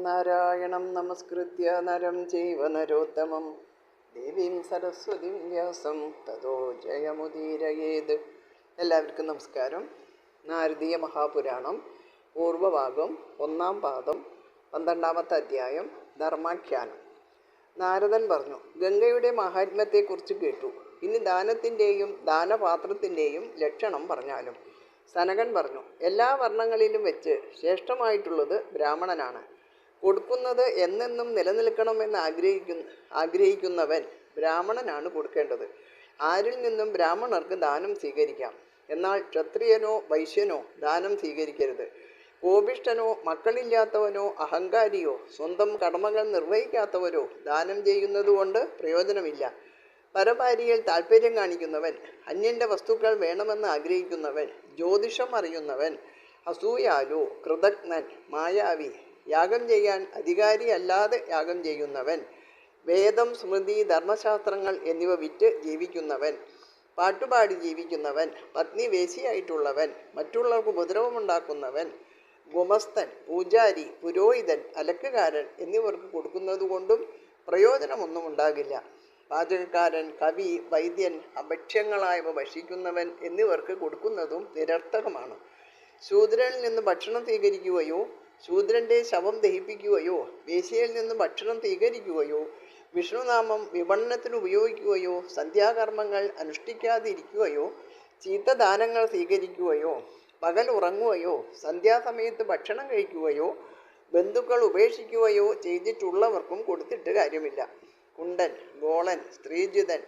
നാരായണം നമസ്കൃത്യ നരം ചൈവ നരോത്തമം ദേവീം സരസ്വതിം വ്യാസം തതോ ജയമുദീരയേത്. എല്ലാവർക്കും നമസ്കാരം. നാരദീയ മഹാപുരാണം പൂർവഭാഗം 1-ാം പാദം 12-ാമത്തെ അധ്യായം ധർമാഖ്യാനം. നാരദൻ പറഞ്ഞു, ഗംഗയുടെ മഹാത്മ്യത്തെക്കുറിച്ച് കേട്ടു. ഇനി ദാനത്തിൻ്റെയും ദാനപാത്രത്തിൻ്റെയും ലക്ഷണം പറഞ്ഞാലും. സനകൻ പറഞ്ഞു, എല്ലാ വർണ്ണങ്ങളിലും വെച്ച് ശ്രേഷ്ഠമായിട്ടുള്ളത് ബ്രാഹ്മണനാണ്. കൊടുക്കുന്നത് എന്നെന്നും നിലനിൽക്കണമെന്ന് ആഗ്രഹിക്കുന്നവൻ ബ്രാഹ്മണനാണ് കൊടുക്കേണ്ടത്. ആരിൽ നിന്നും ബ്രാഹ്മണർക്ക് ദാനം സ്വീകരിക്കാം. എന്നാൽ ക്ഷത്രിയനോ വൈശ്യനോ ദാനം സ്വീകരിക്കരുത്. കോപിഷ്ഠനോ മക്കളില്ലാത്തവനോ അഹങ്കാരിയോ സ്വന്തം കടമകൾ നിർവഹിക്കാത്തവരോ ദാനം ചെയ്യുന്നതുകൊണ്ട് പ്രയോജനമില്ല. പരഭാര്യയിൽ താല്പര്യം കാണിക്കുന്നവൻ, അന്യൻ്റെ വസ്തുക്കൾ വേണമെന്ന് ആഗ്രഹിക്കുന്നവൻ, ജ്യോതിഷം അറിയുന്നവൻ, അസൂയാലു, കൃതജ്ഞൻ, മായാവി, യാഗം ചെയ്യാൻ അധികാരിയല്ലാതെ യാഗം ചെയ്യുന്നവൻ, വേദം സ്മൃതി ധർമ്മശാസ്ത്രങ്ങൾ എന്നിവ വിറ്റ് ജീവിക്കുന്നവൻ, പാട്ടുപാടി ജീവിക്കുന്നവൻ, പത്നി വേശിയായിട്ടുള്ളവൻ, മറ്റുള്ളവർക്ക് ഉപദ്രവമുണ്ടാക്കുന്നവൻ, ഗുമസ്തൻ, പൂജാരി, പുരോഹിതൻ, അലക്കുകാരൻ എന്നിവർക്ക് കൊടുക്കുന്നതുകൊണ്ടും പ്രയോജനമൊന്നും ഉണ്ടാകില്ല. പാചകക്കാരൻ, കവി, വൈദ്യൻ, അഭക്ഷ്യങ്ങളായവ ഭക്ഷിക്കുന്നവൻ എന്നിവർക്ക് കൊടുക്കുന്നതും നിരർത്ഥകമാണ്. ശൂദ്രനിൽ നിന്ന് ഭക്ഷണം സ്വീകരിക്കുകയോ ശൂദ്രൻ്റെ ശവം ദഹിപ്പിക്കുകയോ വേശ്യയിൽ നിന്ന് ഭക്ഷണം സ്വീകരിക്കുകയോ വിഷ്ണുനാമം വിപണനത്തിന് ഉപയോഗിക്കുകയോ സന്ധ്യാകർമ്മങ്ങൾ അനുഷ്ഠിക്കാതിരിക്കുകയോ ചീത്തദാനങ്ങൾ സ്വീകരിക്കുകയോ പകൽ ഉറങ്ങുകയോ സന്ധ്യാസമയത്ത് ഭക്ഷണം കഴിക്കുകയോ ബന്ധുക്കൾ ഉപേക്ഷിക്കുകയോ ചെയ്തിട്ടുള്ളവർക്കും കൊടുത്തിട്ട് കാര്യമില്ല. കുണ്ടൻ, ഗോളൻ, സ്ത്രീജിതൻ,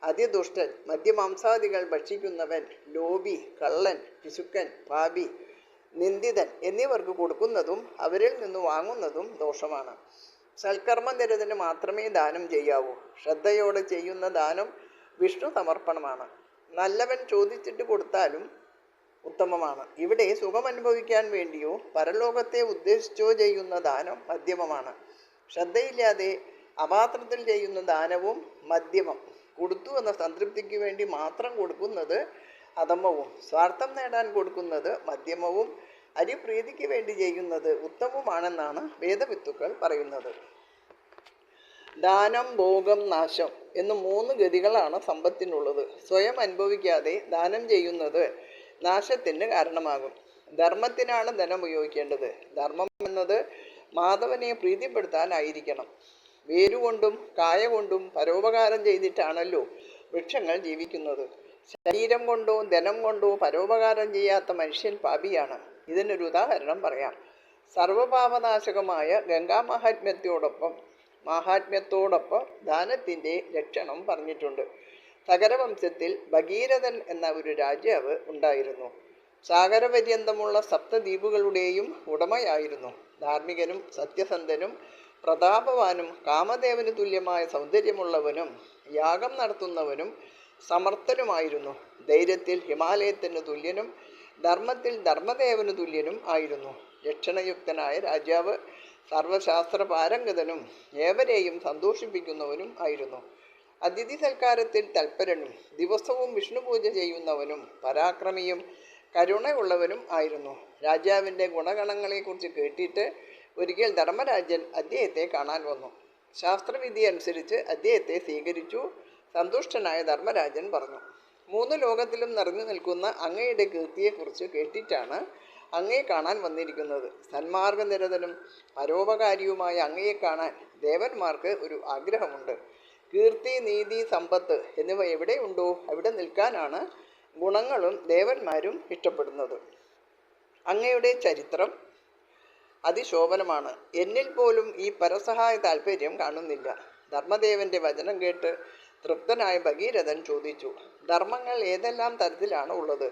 അതിദുഷ്ടൻ, മദ്യമാംസാദികൾ ഭക്ഷിക്കുന്നവൻ, ലോബി, കള്ളൻ, പിശുക്കൻ, പാപി, നിന്ദിതൻ എന്നിവർക്ക് കൊടുക്കുന്നതും അവരിൽ നിന്ന് വാങ്ങുന്നതും ദോഷമാണ്. സൽക്കർമ്മനിരതന് മാത്രമേ ദാനം ചെയ്യാവൂ. ശ്രദ്ധയോടെ ചെയ്യുന്ന ദാനം വിഷ്ണു സമർപ്പണമാണ്. നല്ലവൻ ചോദിച്ചിട്ട് കൊടുത്താലും ഉത്തമമാണ്. ഇവിടെ സുഖമനുഭവിക്കാൻ വേണ്ടിയോ പരലോകത്തെ ഉദ്ദേശിച്ചോ ചെയ്യുന്ന ദാനം മധ്യമമാണ്. ശ്രദ്ധയില്ലാതെ അപാത്രത്തിൽ ചെയ്യുന്ന ദാനവും മധ്യമം. കൊടുത്തു എന്ന സംതൃപ്തിക്ക് വേണ്ടി മാത്രം കൊടുക്കുന്നത് അധമവും, സ്വാർത്ഥം നേടാൻ കൊടുക്കുന്നത് മധ്യമവും, അരിപ്രീതിക്ക് വേണ്ടി ചെയ്യുന്നത് ഉത്തമവുമാണെന്നാണ് വേദവിത്തുക്കൾ പറയുന്നത്. ദാനം, ഭോഗം, നാശം എന്ന് 3 ഗതികളാണ് സമ്പത്തിനുള്ളത്. സ്വയം അനുഭവിക്കാതെ ദാനം ചെയ്യുന്നത് നാശത്തിന് കാരണമാകും. ധർമ്മത്തിനാണ് ധനം ഉപയോഗിക്കേണ്ടത്. ധർമ്മം എന്നത് മാധവനെ പ്രീതിപ്പെടുത്താനായിരിക്കണം. വേരുകൊണ്ടും കായ കൊണ്ടും പരോപകാരം ചെയ്തിട്ടാണല്ലോ വൃക്ഷങ്ങൾ ജീവിക്കുന്നത്. ശരീരം കൊണ്ടോ ധനം കൊണ്ടോ പരോപകാരം ചെയ്യാത്ത മനുഷ്യൻ പാപിയാണ്. ഇതിനൊരു ഉദാഹരണം പറയാം. സർവപാപനാശകമായ ഗംഗാമാഹാത്മ്യത്തോടൊപ്പം ദാനത്തിൻ്റെ ലക്ഷണം പറഞ്ഞിട്ടുണ്ട്. സകരവംശത്തിൽ ഭഗീരഥൻ എന്ന ഒരു രാജാവ് ഉണ്ടായിരുന്നു. സാഗരപര്യന്തമുള്ള സപ്തദ്വീപുകളുടെയും ഉടമയായിരുന്നു. ധാർമ്മികനും സത്യസന്ധനും പ്രതാപവാനും കാമദേവന് തുല്യമായ സൗന്ദര്യമുള്ളവനും യാഗം നടത്തുന്നവനും സമർത്ഥനുമായിരുന്നു. ധൈര്യത്തിൽ ഹിമാലയത്തിന് തുല്യനും ധർമ്മത്തിൽ ധർമ്മദേവന് തുല്യനും ആയിരുന്നു. ലക്ഷണയുക്തനായ രാജാവ് സർവശാസ്ത്ര പാരംഗതനും ഏവരെയും സന്തോഷിപ്പിക്കുന്നവനും ആയിരുന്നു. അതിഥി സൽക്കാരത്തിൽ തൽപരനും ദിവസവും വിഷ്ണുപൂജ ചെയ്യുന്നവനും പരാക്രമിയും കരുണയുള്ളവനും ആയിരുന്നു. രാജാവിൻ്റെ ഗുണഗണങ്ങളെക്കുറിച്ച് കേട്ടിട്ട് ഒരിക്കൽ ധർമ്മരാജൻ അദ്ദേഹത്തെ കാണാൻ വന്നു. ശാസ്ത്രവിധി അനുസരിച്ച് അദ്ദേഹത്തെ സ്വീകരിച്ചു. സന്തുഷ്ടനായ ധർമ്മരാജൻ പറഞ്ഞു, 3 ലോകത്തിലും നിറഞ്ഞു നിൽക്കുന്ന അങ്ങയുടെ കീർത്തിയെക്കുറിച്ച് കേട്ടിട്ടാണ് അങ്ങയെ കാണാൻ വന്നിരിക്കുന്നത്. സന്മാർഗനിരതനും പരോപകാരിയുമായ അങ്ങയെ കാണാൻ ദേവന്മാർക്ക് ഒരു ആഗ്രഹമുണ്ട്. കീർത്തി, നീതി, സമ്പത്ത് എന്നിവ എവിടെയുണ്ടോ അവിടെ നിൽക്കാനാണ് ഗുണങ്ങളും ദേവന്മാരും ഇഷ്ടപ്പെടുന്നത്. അങ്ങയുടെ ചരിത്രം അതിശോഭനമാണ്. എന്നിൽ പോലും ഈ പരസഹായ താല്പര്യം കാണുന്നില്ല. ധർമ്മദേവന്റെ വചനം കേട്ട് തൃപ്തനായ ഭഗീരഥൻ ചോദിച്ചു, ധർമ്മങ്ങൾ ഏതെല്ലാം തരത്തിലാണ് ഉള്ളത്?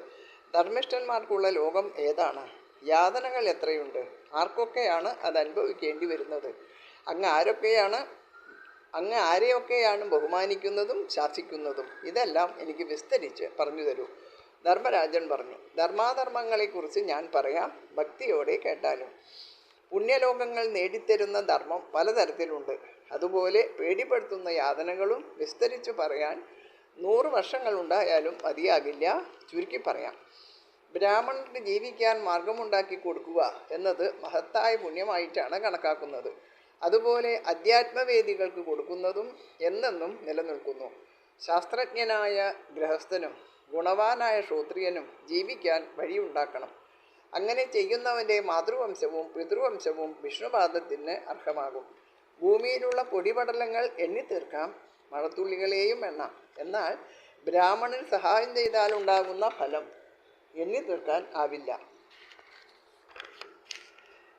ധർമ്മിഷ്ഠന്മാർക്കുള്ള ലോകം ഏതാണ്? യാതനകൾ എത്രയുണ്ട്? ആർക്കൊക്കെയാണ് അത് അനുഭവിക്കേണ്ടി വരുന്നത്? അങ്ങ് ആരെയൊക്കെയാണ് ബഹുമാനിക്കുന്നതും ശാസിക്കുന്നതും? ഇതെല്ലാം എനിക്ക് വിസ്തരിച്ച് പറഞ്ഞു തരൂ. ധർമ്മരാജൻ പറഞ്ഞു, ധർമാധർമ്മങ്ങളെക്കുറിച്ച് ഞാൻ പറയാം, ഭക്തിയോടെ കേട്ടാലും. പുണ്യലോകങ്ങൾ നേടിത്തരുന്ന ധർമ്മം പലതരത്തിലുണ്ട്. അതുപോലെ പേടിപ്പെടുത്തുന്ന യാതനകളും വിസ്തരിച്ചു പറയാൻ 100 വർഷങ്ങളുണ്ടായാലും മതിയാകില്ല. ചുരുക്കി പറയാം. ബ്രാഹ്മണർക്ക് ജീവിക്കാൻ മാർഗമുണ്ടാക്കി കൊടുക്കുക എന്നത് മഹത്തായ പുണ്യമായിട്ടാണ് കണക്കാക്കുന്നത്. അതുപോലെ അധ്യാത്മവേദികൾക്ക് കൊടുക്കുന്നതും എന്നെന്നും നിലനിൽക്കുന്നു. ശാസ്ത്രജ്ഞനായ ഗൃഹസ്ഥനും ഗുണവാനായ ശ്രോത്രിയനും ജീവിക്കാൻ വഴിയുണ്ടാക്കണം. അങ്ങനെ ചെയ്യുന്നവൻ്റെ മാതൃവംശവും പിതൃവംശവും വിഷ്ണുപാദത്തിന് അർഹമാകും. ഭൂമിയിലുള്ള പൊടിപടലങ്ങൾ എണ്ണിത്തീർക്കാം, മഴത്തുള്ളികളെയും എണ്ണാം. എന്നാൽ ബ്രാഹ്മണൻ സഹായം ചെയ്താലുണ്ടാകുന്ന ഫലം എണ്ണിത്തീർക്കാൻ ആവില്ല.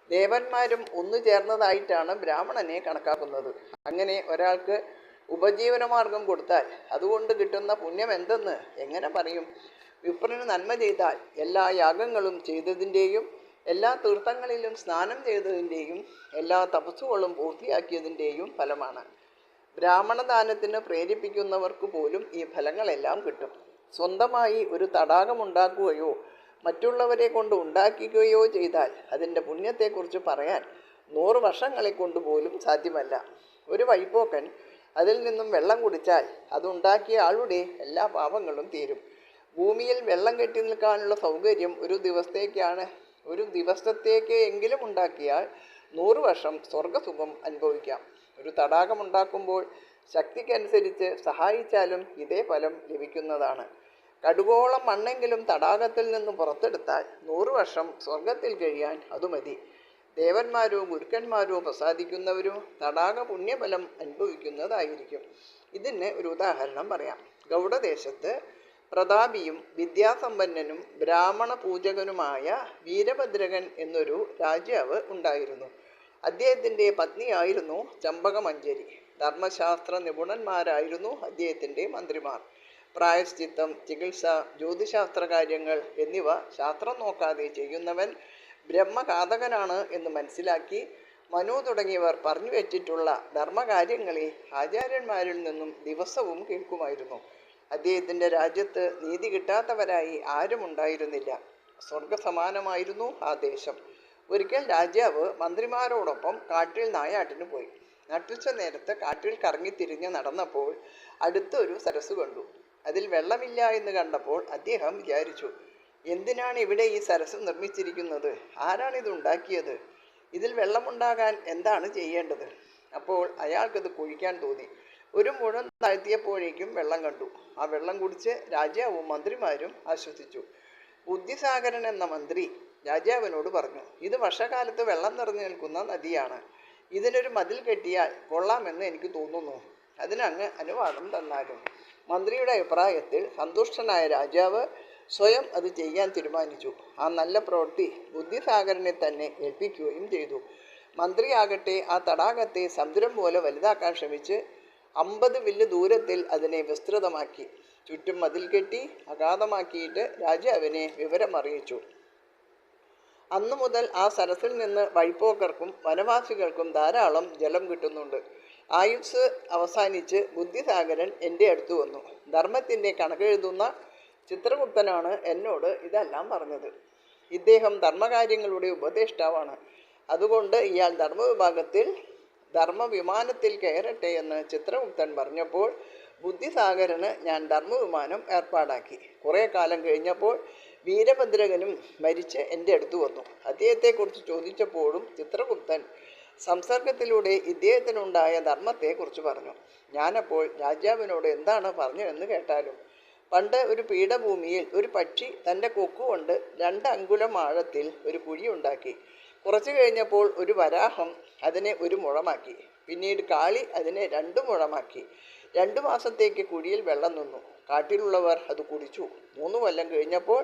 ദേവന്മാരും ഒന്നു ചേർന്നതായിട്ടാണ് ബ്രാഹ്മണനെ കണക്കാക്കുന്നത്. അങ്ങനെ ഒരാൾക്ക് ഉപജീവനമാർഗം കൊടുത്താൽ അതുകൊണ്ട് കിട്ടുന്ന പുണ്യം എന്തെന്ന് എങ്ങനെ പറയും? വിപ്രന് നന്മ ചെയ്താൽ എല്ലാ യാഗങ്ങളും ചെയ്തതിൻ്റെയും എല്ലാ തീർത്ഥങ്ങളിലും സ്നാനം ചെയ്തതിൻ്റെയും എല്ലാ തപസ്സുകളും പൂർത്തിയാക്കിയതിൻ്റെയും ഫലമാണ്. ബ്രാഹ്മണദാനത്തിന് പ്രേരിപ്പിക്കുന്നവർക്ക് പോലും ഈ ഫലങ്ങളെല്ലാം കിട്ടും. സ്വന്തമായി ഒരു തടാകമുണ്ടാക്കുകയോ മറ്റുള്ളവരെ കൊണ്ട് ഉണ്ടാക്കുകയോ ചെയ്താൽ അതിൻ്റെ പുണ്യത്തെക്കുറിച്ച് പറയാൻ 100 വർഷങ്ങളെ കൊണ്ടുപോലും സാധ്യമല്ല. ഒരു വഴിപോക്കൻ അതിൽ നിന്നും വെള്ളം കുടിച്ചാൽ അതുണ്ടാക്കിയ ആളുടെ എല്ലാ പാപങ്ങളും തീരും. ഭൂമിയിൽ വെള്ളം കെട്ടി നിൽക്കാനുള്ള സൗകര്യം ഒരു ദിവസത്തേക്ക് എങ്കിലും ഉണ്ടാക്കിയാൽ 100 വർഷം സ്വർഗസുഖം അനുഭവിക്കാം. ഒരു തടാകമുണ്ടാക്കുമ്പോൾ ശക്തിക്കനുസരിച്ച് സഹായിച്ചാലും ഇതേ ഫലം ലഭിക്കുന്നതാണ്. കടുകോളം മണ്ണെങ്കിലും തടാകത്തിൽ നിന്ന് പുറത്തെടുത്താൽ 100 വർഷം സ്വർഗത്തിൽ കഴിയാൻ അത് മതി. ദേവന്മാരോ ഗുരുക്കന്മാരോ പ്രസാദിക്കുന്നവരോ തടാക പുണ്യഫലം അനുഭവിക്കുന്നതായിരിക്കും. ഇതിന് ഒരു ഉദാഹരണം പറയാം. ഗൗഡദേശത്ത് പ്രതാപിയും വിദ്യാസമ്പന്നനും ബ്രാഹ്മണ പൂജകനുമായ വീരഭദ്രകൻ എന്നൊരു രാജാവ് ഉണ്ടായിരുന്നു. അദ്ദേഹത്തിൻ്റെ പത്നിയായിരുന്നു ചമ്പകമഞ്ജരി. ധർമ്മശാസ്ത്ര നിപുണന്മാരായിരുന്നു അദ്ദേഹത്തിൻ്റെ മന്ത്രിമാർ. പ്രായശ്ചിത്തം, ചികിത്സ, ജ്യോതിശാസ്ത്ര കാര്യങ്ങൾ എന്നിവ ശാസ്ത്രം നോക്കാതെ ചെയ്യുന്നവൻ ബ്രഹ്മഘാതകനാണ് എന്ന് മനസ്സിലാക്കി മനു തുടങ്ങിയവർ പറഞ്ഞു വെച്ചിട്ടുള്ള ധർമ്മകാര്യങ്ങളെ ആചാര്യന്മാരിൽ നിന്നും ദിവസവും കേൾക്കുമായിരുന്നു. അദ്ദേഹത്തിൻ്റെ രാജ്യത്ത് നീതി കിട്ടാത്തവരായി ആരും ഉണ്ടായിരുന്നില്ല. സ്വർഗസമാനമായിരുന്നു ആ ദേശം. ഒരിക്കൽ രാജാവ് മന്ത്രിമാരോടൊപ്പം കാട്ടിൽ നായാട്ടിന് പോയി. നട്ടുച്ച നേരത്ത് കാട്ടിൽ കറങ്ങിത്തിരിഞ്ഞ് നടന്നപ്പോൾ അടുത്തൊരു സരസ് കണ്ടു. അതിൽ വെള്ളമില്ല എന്ന് കണ്ടപ്പോൾ അദ്ദേഹം വിചാരിച്ചു, എന്തിനാണ് ഇവിടെ ഈ സരസ് നിർമ്മിച്ചിരിക്കുന്നത്? ആരാണിത് ഉണ്ടാക്കിയത്? ഇതിൽ വെള്ളമുണ്ടാകാൻ എന്താണ് ചെയ്യേണ്ടത്? അപ്പോൾ അയാൾക്കത് കുഴിക്കാൻ തോന്നി. ഒരു മുഴം താഴ്ത്തിയപ്പോഴേക്കും വെള്ളം കണ്ടു. ആ വെള്ളം കുടിച്ച് രാജാവും മന്ത്രിമാരും ആശ്വസിച്ചു. ബുദ്ധിസാഗരൻ എന്ന മന്ത്രി രാജാവിനോട് പറഞ്ഞു, ഇത് വർഷകാലത്ത് വെള്ളം നിറഞ്ഞു നിൽക്കുന്ന നദിയാണ്. ഇതിനൊരു മതിൽ കെട്ടിയാൽ കൊള്ളാമെന്ന് എനിക്ക് തോന്നുന്നു. അതിനങ്ങ് അനുവാദം തന്നാലും. മന്ത്രിയുടെ അഭിപ്രായത്തിൽ സന്തുഷ്ടനായ രാജാവ് സ്വയം അത് ചെയ്യാൻ തീരുമാനിച്ചു. ആ നല്ല പ്രവൃത്തി ബുദ്ധിസാഗരനെ തന്നെ ഏൽപ്പിക്കുകയും ചെയ്തു. മന്ത്രിയാകട്ടെ ആ തടാകത്തെ സമുദ്രം പോലെ വലുതാക്കാൻ ശ്രമിച്ച് 50 വില്ല് ദൂരത്തിൽ അതിനെ വിസ്തൃതമാക്കി. ചുറ്റും മതിൽ കെട്ടി അഗാധമാക്കിയിട്ട് രാജാവിനെ വിവരമറിയിച്ചു. അന്നു മുതൽ ആ സരസിൽ നിന്ന് വഴിപ്പോക്കർക്കും വനവാസികൾക്കും ധാരാളം ജലം കിട്ടുന്നുണ്ട്. ആയുസ് അവസാനിച്ച് ബുദ്ധിസാഗരൻ എൻ്റെ അടുത്ത് വന്നു. ധർമ്മത്തിൻ്റെ കണക്കെഴുതുന്ന ചിത്രഗുപ്തനാണ് എന്നോട് ഇതെല്ലാം പറഞ്ഞത്. ഇദ്ദേഹം ധർമ്മകാര്യങ്ങളുടെ ഉപദേഷ്ടാവാണ്. അതുകൊണ്ട് ഇയാൾ ധർമ്മവിമാനത്തിൽ കയറട്ടെ എന്ന് ചിത്രഗുപ്തൻ പറഞ്ഞപ്പോൾ ബുദ്ധിസാഗരന് ഞാൻ ധർമ്മവിമാനം ഏർപ്പാടാക്കി. കുറേ കാലം കഴിഞ്ഞപ്പോൾ വീരഭദ്രകനും മരിച്ച് എൻ്റെ അടുത്ത് വന്നു. അദ്ദേഹത്തെക്കുറിച്ച് ചോദിച്ചപ്പോഴും ചിത്രഗുപ്തൻ സംസർഗത്തിലൂടെ ഇദ്ദേഹത്തിനുണ്ടായ ധർമ്മത്തെക്കുറിച്ച് പറഞ്ഞു. ഞാനപ്പോൾ രാജാവിനോട് എന്താണ് പറഞ്ഞതെന്ന് കേട്ടാലും. പണ്ട് ഒരു പീഠഭൂമിയിൽ ഒരു പക്ഷി തൻ്റെ കൊക്കുകൊണ്ട് 2 അങ്കുലം ആഴത്തിൽ ഒരു കുഴിയുണ്ടാക്കി. കുറച്ചു കഴിഞ്ഞപ്പോൾ ഒരു വരാഹം അതിനെ 1 മുഴമാക്കി. പിന്നീട് കാളി അതിനെ 2 മുഴമാക്കി. 2 മാസത്തേക്ക് കുഴിയിൽ വെള്ളം നിന്നു. കാട്ടിലുള്ളവർ അത് കുടിച്ചു. 3 കൊല്ലം കഴിഞ്ഞപ്പോൾ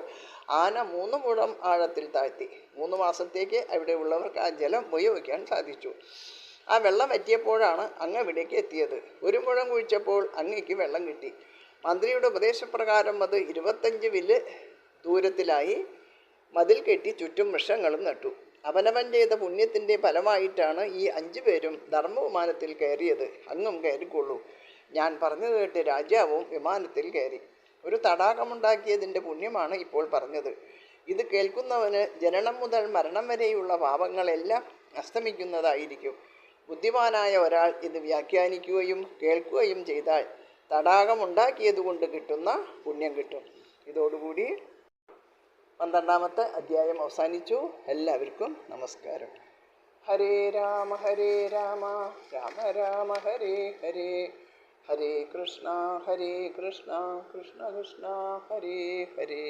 ആന 3 മുഴം ആഴത്തിൽ താഴ്ത്തി. 3 മാസത്തേക്ക് അവിടെ ഉള്ളവർക്ക് ആ ജലം ഉപയോഗിക്കാൻ സാധിച്ചു. ആ വെള്ളം വറ്റിയപ്പോഴാണ് അങ്ങ് ഇവിടേക്ക് എത്തിയത്. 1 മുഴം കുഴിച്ചപ്പോൾ അങ്ങേക്ക് വെള്ളം കിട്ടി. മന്ത്രിയുടെ ഉപദേശപ്രകാരം അത് 25 വില്ല് ദൂരത്തിലായി മതിൽ കെട്ടി ചുറ്റും വൃക്ഷങ്ങളും നട്ടു. അവനവൻ ചെയ്ത പുണ്യത്തിൻ്റെ ഫലമായിട്ടാണ് ഈ 5 പേരും ധർമ്മവിമാനത്തിൽ കയറിയത്. അങ്ങും കയറിക്കൊള്ളൂ. ഞാൻ പറഞ്ഞു കേട്ട് രാജാവും വിമാനത്തിൽ കയറി. ഒരു തടാകമുണ്ടാക്കിയതിൻ്റെ പുണ്യമാണ് ഇപ്പോൾ പറഞ്ഞത്. ഇത് കേൾക്കുന്നവന് ജനനം മുതൽ മരണം വരെയുള്ള പാപങ്ങളെല്ലാം അസ്തമിക്കുന്നതായിരിക്കും. ബുദ്ധിമാനായ ഒരാൾ ഇത് വ്യാഖ്യാനിക്കുകയും കേൾക്കുകയും ചെയ്താൽ തടാകമുണ്ടാക്കിയത് കൊണ്ട് കിട്ടുന്ന പുണ്യം കിട്ടും. ഇതോടുകൂടി 12-ാമത്തെ അധ്യായം അവസാനിച്ചു. എല്ലാവർക്കും നമസ്കാരം. ഹരേ രാമ രാമ രാമ ഹരേ ഹരേ, ഹരേ കൃഷ്ണ കൃഷ്ണ കൃഷ്ണ ഹരേ ഹരേ.